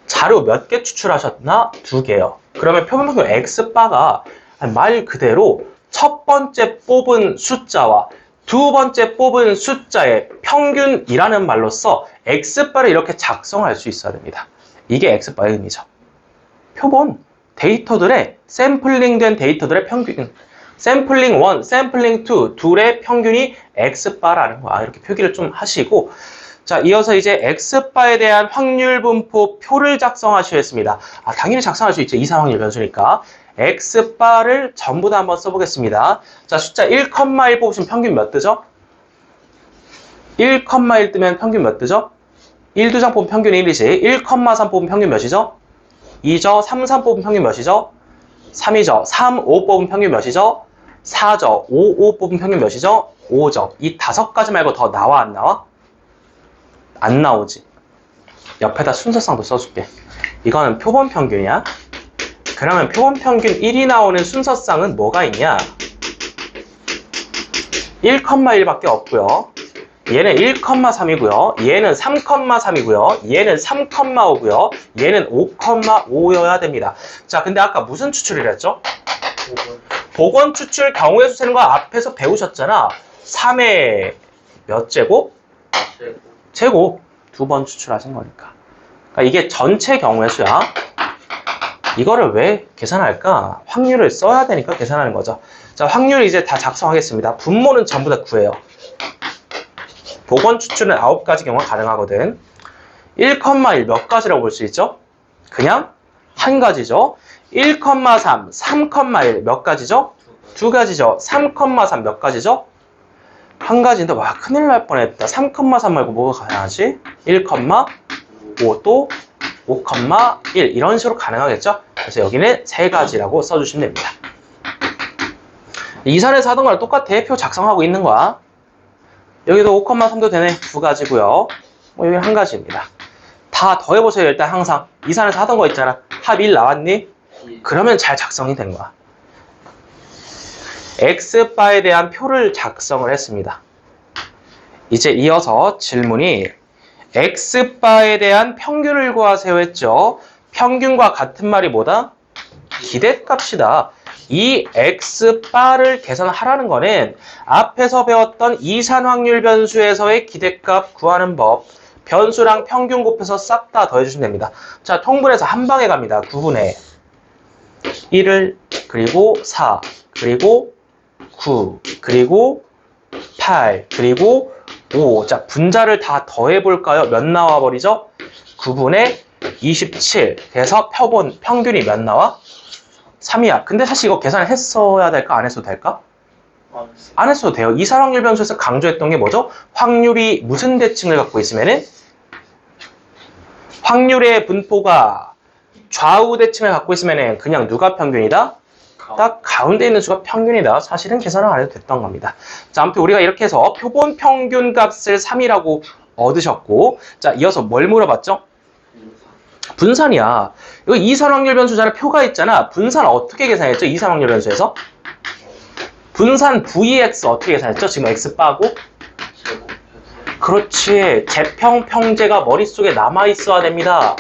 자료 몇 개 추출하셨나? 2개요. 그러면 표본 평균 X바가 말 그대로 첫 번째 뽑은 숫자와 두 번째 뽑은 숫자의 평균이라는 말로써 X바를 이렇게 작성할 수 있어야 됩니다. 이게 X바의 의미죠. 표본 데이터들의 샘플링된 데이터들의 평균 샘플링 1, 샘플링 2 둘의 평균이 X바라는 거 이렇게 표기를 좀 하시고 자 이어서 이제 X바에 대한 확률 분포 표를 작성하셔야 했습니다. 당연히 작성할 수 있죠. 이상 확률 변수니까 X바를 전부 다 한번 써보겠습니다. 자 숫자 1,1 뽑으시면 평균 몇 뜨죠? 1,1 뜨면 평균 몇 뜨죠? 1, 2장 뽑으면 평균 1이지 1,3 뽑으면 평균 몇이죠? 2죠. 3, 3 뽑으면 평균 몇이죠? 3이죠. 3, 5 뽑으면 평균 몇이죠? 4죠. 5, 5 뽑으면 평균 몇이죠? 5죠. 이 5가지 말고 더 나와 안 나와? 안 나오지. 옆에다 순서상도 써줄게. 이거는 표본 평균이야. 그러면 표본 평균 1이 나오는 순서상은 뭐가 있냐? 1,1밖에 없고요. 얘는 1,3이고요. 얘는 3,3이고요. 얘는 3,5고요. 얘는 5,5여야 됩니다. 자, 근데 아까 무슨 추출이라 했죠? 복원 추출 경우의 수 세는 거 앞에서 배우셨잖아. 3의 몇 제곱? 제곱. 2번 추출하신 거니까. 그러니까 이게 전체 경우의 수야. 이거를 왜 계산할까? 확률을 써야 되니까 계산하는 거죠. 자, 확률 이제 다 작성하겠습니다. 분모는 전부 다 9예요. 복원 추출은 9가지 경우가 가능하거든. 1,1 몇 가지라고 볼 수 있죠? 그냥 한 가지죠. 1,3, 3,1 몇 가지죠? 2가지죠. 3,3 몇 가지죠? 한 가지인데 와 큰일 날 뻔했다. 3,3 말고 뭐가 가능하지? 1,5 또 5,1 이런 식으로 가능하겠죠? 그래서 여기는 3가지라고 써주시면 됩니다. 이산에서 하던 거랑 똑같아. 표 작성하고 있는 거야. 여기도 5,3도 되네. 2가지고요. 여기 한 가지입니다. 다 더해보세요. 일단 항상 이산에서 하던 거 있잖아. 합 1 나왔니? 그러면 잘 작성이 된 거야. X바에 대한 표를 작성을 했습니다. 이제 이어서 질문이 X바에 대한 평균을 구하세요 했죠. 평균과 같은 말이 뭐다? 기대값이다. 이 X바를 계산하라는 거는 앞에서 배웠던 이산 확률 변수에서의 기대값 구하는 법, 변수랑 평균 곱해서 싹 다 더해주시면 됩니다. 자, 통분해서 한 방에 갑니다. 9분의 1을 그리고 4 그리고 9 그리고 8 그리고 5. 자, 분자를 다 더해볼까요? 몇 나와버리죠? 9분의 27. 그래서 평균이 몇 나와? 3이야. 근데 사실 이거 계산했어야 될까? 안 했어도 될까? 안 했어도 돼요. 이산 확률 변수에서 강조했던 게 뭐죠? 확률이 무슨 대칭을 갖고 있으면은 확률의 분포가 좌우 대칭을 갖고 있으면은 그냥 누가 평균이다? 딱 가운데 있는 수가 평균이다. 사실은 계산을 안 해도 됐던 겁니다. 자, 아무튼 우리가 이렇게 해서 표본 평균 값을 3이라고 얻으셨고, 자, 이어서 뭘 물어봤죠? 분산이야. 이거 이산 확률 변수잖아. 표가 있잖아. 분산 어떻게 계산했죠? 이산 확률 변수에서? 분산 VX 어떻게 계산했죠? 지금 X 빠고? 그렇지. 재평평제가 머릿속에 남아있어야 됩니다.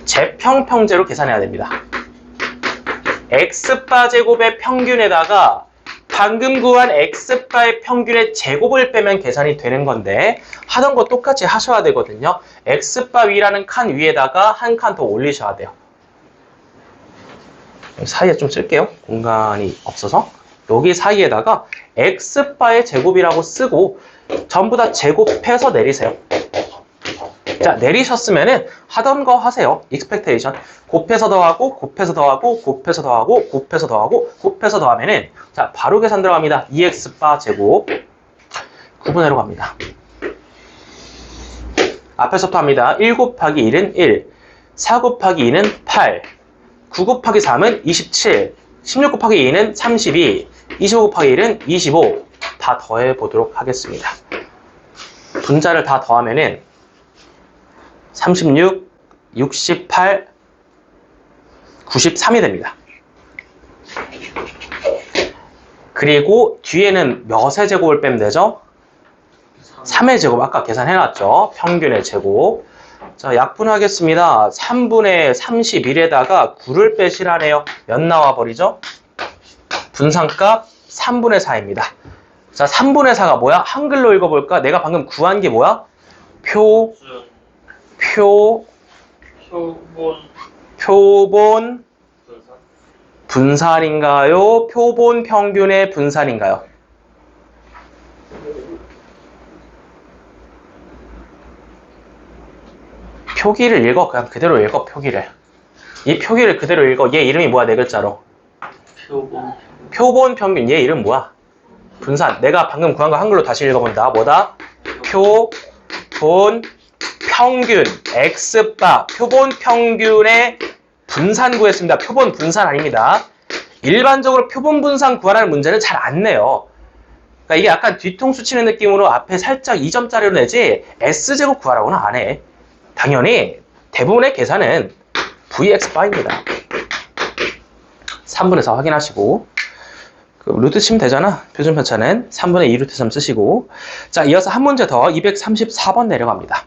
재평평제로 계산해야 됩니다. X바 제곱의 평균에다가 방금 구한 X바의 평균의 제곱을 빼면 계산이 되는 건데 하던 거 똑같이 하셔야 되거든요. X바 위라는 칸 위에다가 한 칸 더 올리셔야 돼요. 여기 사이에 좀 쓸게요. 공간이 없어서. 여기 사이에다가 X바의 제곱이라고 쓰고 전부 다 제곱해서 내리세요. 자, 내리셨으면은 하던 거 하세요. expectation. 곱해서 더하고, 곱해서 더하고, 곱해서 더하고, 곱해서 더하고, 곱해서 더하면은 자, 바로 계산 들어갑니다. 2x바 제곱 9분의로 갑니다. 앞에서부터 합니다. 1 곱하기 1은 1, 4 곱하기 2는 8, 9 곱하기 3은 27, 16 곱하기 2는 32, 25 곱하기 1은 25. 다 더해보도록 하겠습니다. 분자를 다 더하면은 36, 68, 93이 됩니다. 그리고 뒤에는 몇의 제곱을 빼면 되죠? 3의 제곱 아까 계산해놨죠? 평균의 제곱. 자, 약분하겠습니다. 3분의 31에다가 9를 빼시라네요. 몇 나와버리죠? 분산값 3분의 4입니다. 자, 3분의 4가 뭐야? 한글로 읽어볼까? 내가 방금 구한 게 뭐야? 표본 분산인가요? 표본 평균의 분산인가요? 표기를 읽어. 그냥 그대로 읽어. 표기를. 이 표기를 그대로 읽어. 얘 이름이 뭐야? 네 글자로. 표본 평균. 얘 이름 뭐야? 분산. 내가 방금 구한 거 한글로 다시 읽어본다. 뭐다? 표본 평균. X바. 표본 평균의 분산 구했습니다. 표본 분산 아닙니다. 일반적으로 표본 분산 구하라는 문제는 잘 안 내요. 그러니까 이게 약간 뒤통수 치는 느낌으로 앞에 살짝 2점짜리로 내지 S제곱 구하라고는 안 해. 당연히 대부분의 계산은 VX바입니다. 3분의 4 확인하시고 그 루트 치면 되잖아. 표준 편차는 3분의 2 루트 3 쓰시고 자, 이어서 한 문제 더 234번 내려갑니다.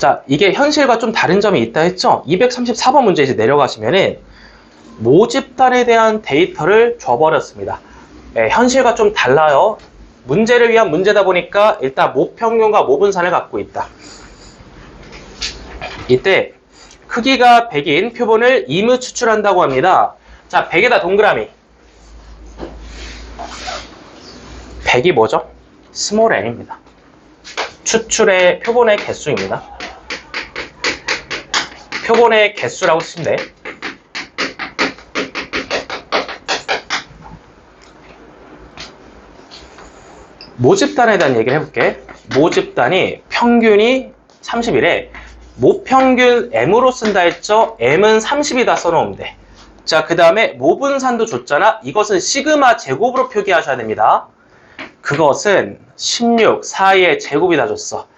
자, 이게 현실과 좀 다른 점이 있다 했죠? 234번 문제 이제 내려가시면은 모집단에 대한 데이터를 줘버렸습니다. 네, 현실과 좀 달라요. 문제를 위한 문제다 보니까 일단 모평균과 모분산을 갖고 있다. 이때 크기가 100인 표본을 임의 추출한다고 합니다. 자, 100에다 동그라미. 100이 뭐죠? 스몰 n입니다. 추출의 표본의 개수입니다. 표본의 개수라고 쓰시면 돼. 모집단에 대한 얘기를 해볼게. 모집단이 평균이 30이래. 모평균 M으로 쓴다 했죠? M은 30이다 써놓으면 돼. 자, 그 다음에 모분산도 줬잖아. 이것은 시그마 제곱으로 표기하셔야 됩니다. 그것은 16, 4의 제곱이다 줬어.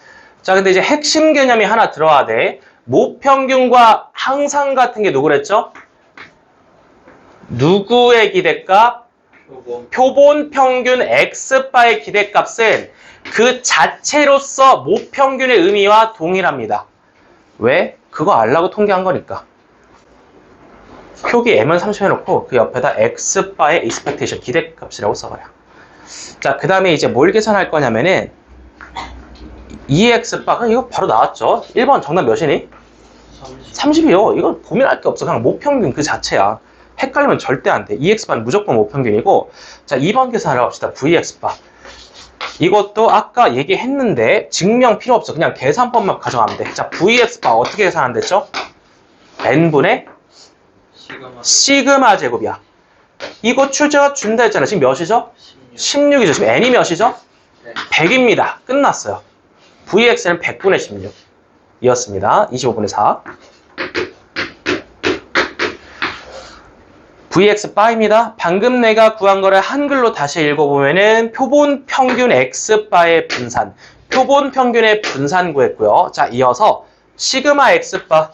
자, 근데 이제 핵심 개념이 하나 들어와야 돼. 모평균과 항상 같은 게 누구랬죠? 누구의 기대값? 표본 평균 X바의 기대값은 그 자체로서 모평균의 의미와 동일합니다. 왜? 그거 알라고 통계한 거니까. 표기 M은 30 해놓고 그 옆에다 X바의 expectation 기대값이라고 써봐요. 자, 그 다음에 이제 뭘 계산할 거냐면은 2X바, 그냥 이거 바로 나왔죠? 1번 정답 몇이니? 30이요. 이거 고민할 게 없어. 그냥 모평균 그 자체야. 헷갈리면 절대 안 돼. 2X바는 무조건 모평균이고. 자, 2번 계산하러 갑시다. VX바. 이것도 아까 얘기했는데 증명 필요 없어. 그냥 계산법만 가져가면 돼. 자, VX바 어떻게 계산한댔죠? N분의 시그마 제곱이야. 이거 출제가 준다 했잖아. 지금 몇이죠? 16이죠. 지금 N이 몇이죠? 100입니다. 끝났어요. VX는 100분의 16 이었습니다. 25분의 4. VX 바입니다. 방금 내가 구한 거를 한글로 다시 읽어보면은 표본 평균 X바의 분산, 표본 평균의 분산 구했고요. 자, 이어서 시그마 X바.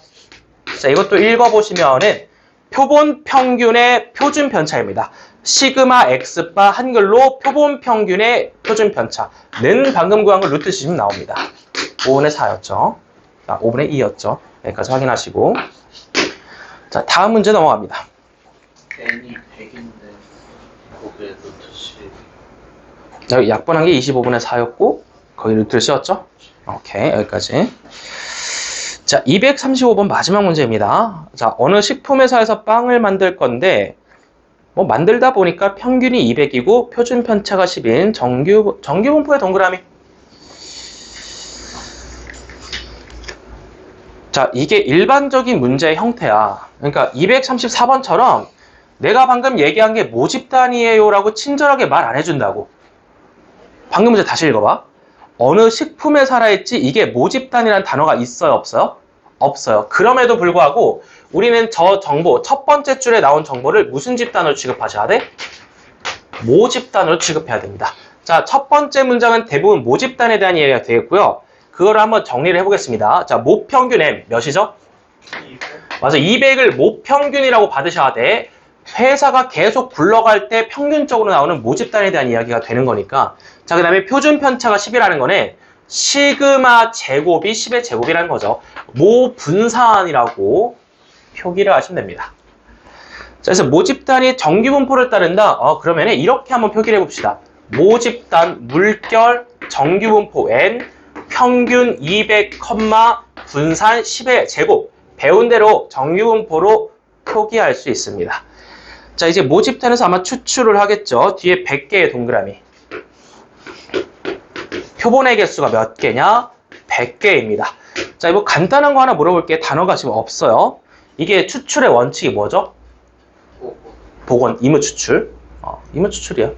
자, 이것도 읽어보시면은 표본 평균의 표준 편차입니다. 시그마 X바 한글로 표본 평균의 표준 편차는 방금 구한 걸 루트 씌우면 나옵니다. 5분의 4였죠. 아, 5분의 2였죠. 여기까지 확인하시고. 자, 다음 문제 넘어갑니다. n이 100인데 거기에 루트 10. 여기 약분한 게 25분의 4였고 거기 루트를 씌웠죠? 오케이, 여기까지. 자, 235번 마지막 문제입니다. 자, 어느 식품회사에서 빵을 만들 건데 뭐 만들다 보니까 평균이 200이고 표준 편차가 10인 정규분포의 동그라미. 자, 이게 일반적인 문제의 형태야. 그러니까 234번처럼 내가 방금 얘기한 게 모집단이에요 라고 친절하게 말 안 해준다고. 방금 문제 다시 읽어봐. 어느 식품회사라 했지 이게 모집단이라는 단어가 있어요? 없어요? 없어요. 그럼에도 불구하고 우리는 저 정보, 첫 번째 줄에 나온 정보를 무슨 집단으로 취급하셔야 돼? 모집단으로 취급해야 됩니다. 자, 첫 번째 문장은 대부분 모집단에 대한 이야기가 되겠고요. 그거를 한번 정리를 해보겠습니다. 자, 모평균 M 몇이죠? 200. 맞아, 200을 모평균이라고 받으셔야 돼. 회사가 계속 굴러갈 때 평균적으로 나오는 모집단에 대한 이야기가 되는 거니까. 자, 그 다음에 표준 편차가 10이라는 거는 시그마 제곱이 10의 제곱이라는 거죠. 모 분산이라고 표기를 하시면 됩니다. 자, 그래서 모집단이 정규분포를 따른다. 그러면 이렇게 한번 표기를 해봅시다. 모집단 물결 정규분포 N 평균 200, 분산 10의 제곱. 배운 대로 정규분포로 표기할 수 있습니다. 자, 이제 모집단에서 아마 추출을 하겠죠. 뒤에 100개의 동그라미. 표본의 개수가 몇 개냐? 100개입니다. 자, 이거 간단한 거 하나 물어볼게요. 단어가 지금 없어요. 이게 추출의 원칙이 뭐죠? 복원, 이무 추출. 이무 추출이야.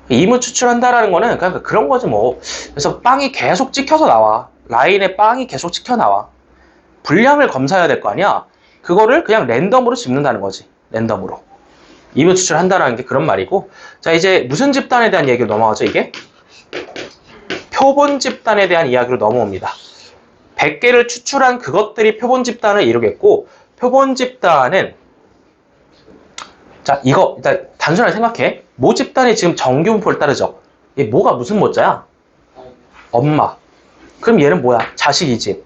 이무 추출한다라는 거는 그냥 그런 거지 뭐. 그래서 빵이 계속 찍혀서 나와. 라인에 빵이 계속 찍혀 나와. 분량을 검사해야 될 거 아니야? 그거를 그냥 랜덤으로 집는다는 거지. 랜덤으로. 이무 추출한다라는 게 그런 말이고. 자, 이제 무슨 집단에 대한 얘기로 넘어가죠, 이게? 표본 집단에 대한 이야기로 넘어옵니다. 100개를 추출한 그것들이 표본 집단을 이루겠고, 표본 집단은, 자, 이거 일단 단순하게 생각해. 모 집단이 지금 정규분포를 따르죠. 이 모가 무슨 모자야? 엄마. 그럼 얘는 뭐야? 자식이지.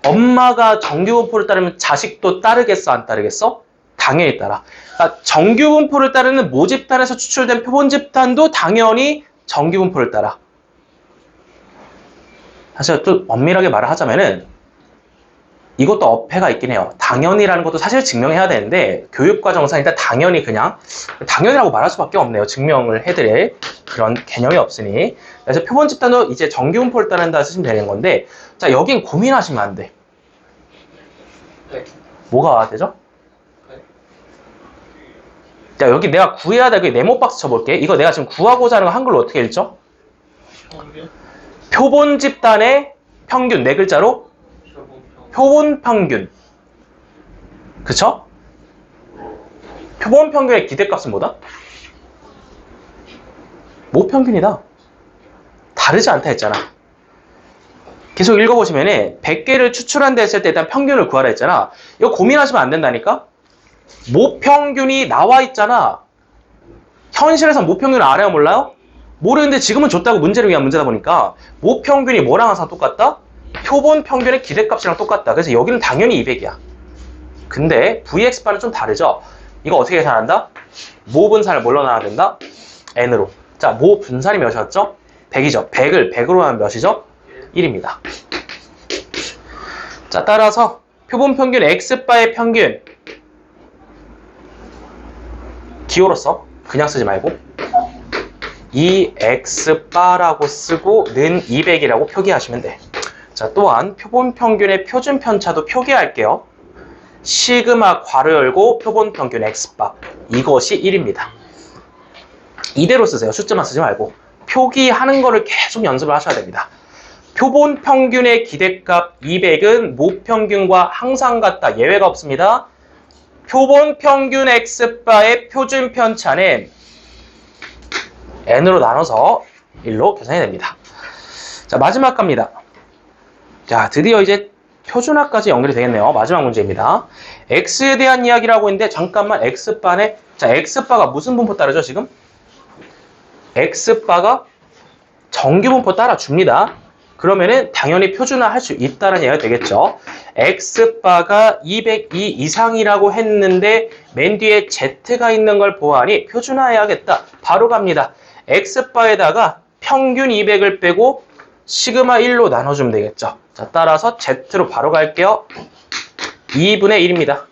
엄마가 정규분포를 따르면 자식도 따르겠어? 안 따르겠어? 당연히 따라. 그러니까 정규분포를 따르는 모집단에서 추출된 표본집단도 당연히 정규분포를 따라. 사실 또 엄밀하게 말을 하자면은 이것도 어폐가 있긴 해요. 당연히라는 것도 사실 증명해야 되는데 교육과정상 일단 당연히 그냥 당연이라고 말할 수밖에 없네요. 증명을 해드릴 그런 개념이 없으니. 그래서 표본집단도 이제 정규분포를 따른다 쓰시면 되는 건데, 자 여긴 고민하시면 안 돼. 네. 뭐가 되죠? 네. 자 여기 내가 구해야 될 게 네모박스 쳐볼게. 이거 내가 지금 구하고자 하는 거 한글로 어떻게 읽죠? 평균? 표본집단의 평균 네 글자로 표본 평균. 그쵸? 표본 평균의 기대값은 뭐다? 모평균이다. 다르지 않다 했잖아. 계속 읽어보시면은 100개를 추출한다 했을 때 일단 평균을 구하라 했잖아. 이거 고민하시면 안 된다니까? 모평균이 나와 있잖아. 현실에서 모평균을 알아요, 몰라요? 모르는데 지금은 줬다고 문제를 위한 문제다 보니까 모평균이 뭐랑 항상 똑같다? 표본 평균의 기대값이랑 똑같다. 그래서 여기는 당연히 200이야. 근데 VX바는 좀 다르죠? 이거 어떻게 계산한다? 모 분산을 뭘로 나눠야 된다? N으로. 자, 모 분산이 몇이었죠? 100이죠. 100을 100으로 하면 몇이죠? 1입니다. 자, 따라서 표본 평균 X바의 평균 기호로 써. 그냥 쓰지 말고 이 X바라고 쓰고 는 200이라고 표기하시면 돼. 자, 또한 표본 평균의 표준 편차도 표기할게요. 시그마 괄호 열고 표본 평균 X바. 이것이 1입니다. 이대로 쓰세요. 숫자만 쓰지 말고. 표기하는 거를 계속 연습을 하셔야 됩니다. 표본 평균의 기대값 200은 모평균과 항상 같다. 예외가 없습니다. 표본 평균 X바의 표준 편차는 N으로 나눠서 1로 계산이 됩니다. 자, 마지막 갑니다. 자, 드디어 이제 표준화까지 연결이 되겠네요. 마지막 문제입니다. X에 대한 이야기를 하고 있는데 잠깐만 X바네. 자, X바가 무슨 분포 따르죠 지금? X바가 정규분포 따라줍니다. 그러면은 당연히 표준화 할 수 있다는 얘기가 되겠죠. X바가 202 이상이라고 했는데 맨 뒤에 Z가 있는 걸 보아하니 표준화해야겠다. 바로 갑니다. X바에다가 평균 200을 빼고 시그마 1로 나눠주면 되겠죠. 자, 따라서 Z로 바로 갈게요. 2분의 1입니다.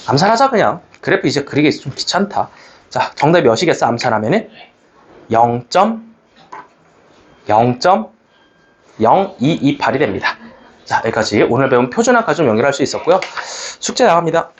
암산하자 그냥. 그래프 이제 그리기 좀 귀찮다. 자, 정답이 몇이겠어 암산하면은? 0.0228이 됩니다. 자, 여기까지 오늘 배운 표준화까지 좀 연결할 수 있었고요. 숙제 나갑니다.